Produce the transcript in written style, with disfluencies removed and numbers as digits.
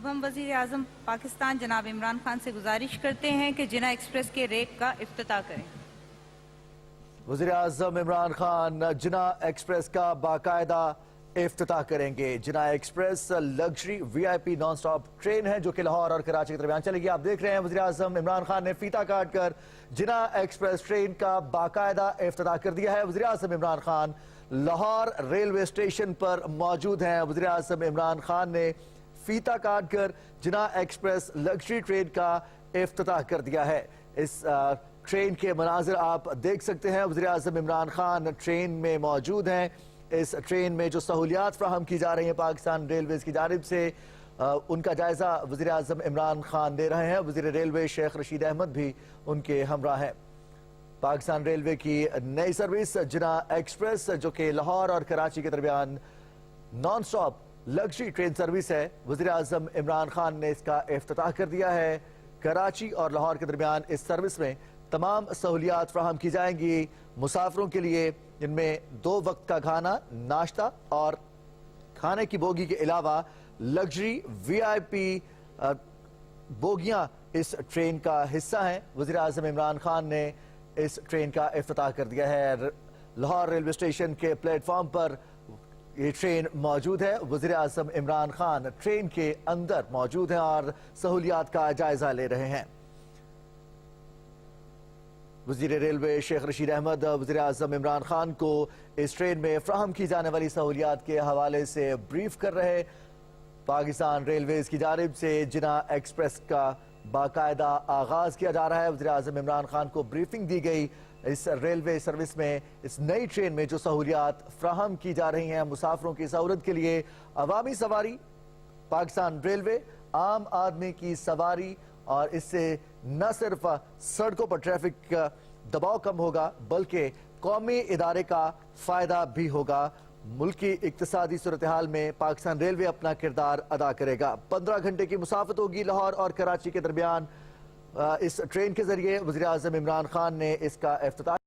اب ہم وزیر اعظم پاکستان جناب عمران خان سے گزارش کرتے ہیں کہ جناح ایکسپریس کے ریک کا افتتاح کریں۔ وزیر اعظم عمران خان جناح ایکسپریس کا باقاعدہ افتتاح کریں گے۔ جناح ایکسپریس لگژری وی آئی پی نان سٹاپ ٹرین ہے جو کہ لاہور اور کراچی کے درمیان چلے گی۔ آپ دیکھ رہے ہیں وزیر اعظم عمران خان نے فیتہ کاٹ کر جناح ایکسپریس ٹرین کا باقاعدہ افتتاح کر دیا ہے۔ وزیر اعظم عمران خان لاہور ریلوے اسٹیشن پر موجود ہیں۔ وزیر اعظم عمران خان نے فیتہ کاٹ کر جناح ایکسپریس لگژری ٹرین کا افتتاح کر دیا ہے۔ اس ٹرین کے مناظر آپ دیکھ سکتے ہیں۔ وزیر اعظم عمران خان ٹرین میں موجود ہیں۔ اس ٹرین میں جو سہولیات فراہم کی جا رہی ہیں پاکستان ریلویز کی جانب سے ان کا جائزہ وزیر اعظم عمران خان دے رہے ہیں۔ وزیر ریلوے شیخ رشید احمد بھی ان کے ہمراہ ہیں۔ پاکستان ریلوے کی نئی سروس جناح ایکسپریس جو کہ لاہور اور کراچی کے درمیان naan stop luxury train service ہے، وزیر اعظم عمران خان نے اس کا افتتاح کر دیا ہے۔ کراچی اور لاہور کے درمیان اس سروس میں تمام سہولیات فراہم کی جائیں گی مسافروں کے لیے، جن میں 2 وقت کا کھانا، ناشتہ اور کھانے کی بوگی کے علاوہ لگژری وی آئی پی بوگیاں اس ٹرین کا حصہ ہیں۔ وزیر اعظم عمران خان نے اس ٹرین کا افتتاح کر دیا ہے۔ لاہور ریلوے اسٹیشن کے پلیٹ فارم پر یہ ٹرین موجود ہے۔ وزیر اعظم عمران خان ٹرین کے اندر موجود ہیں اور سہولیات کا جائزہ لے رہے ہیں۔ وزیر ریلوے شیخ رشید احمد وزیر اعظم عمران خان کو اس ٹرین میں فراہم کی جانے والی سہولیات کے حوالے سے بریف کر رہے۔ پاکستان ریلویز کی جانب سے جناح ایکسپریس کا باقاعدہ آغاز کیا جا رہا ہے۔ وزیر اعظم عمران خان کو بریفنگ دی گئی۔ اس ریلوے سروس میں اس نئی ٹرین میں جو سہولیات فراہم کی جا رہی ہیں مسافروں کی سہولت کے لیے، عوامی سواری، پاکستان ریلوے، عام آدمی کی سواری، اور اس سے نہ صرف سڑکوں پر ٹریفک کا دباؤ کم ہوگا بلکہ قومی ادارے کا فائدہ بھی ہوگا۔ ملکی اقتصادی صورتحال میں پاکستان ریلوے اپنا کردار ادا کرے گا۔ 15 گھنٹے کی مسافت ہوگی لاہور اور کراچی کے درمیان۔ اس ٹرین کے ذریعے وزیر اعظم عمران خان نے اس کا افتتاح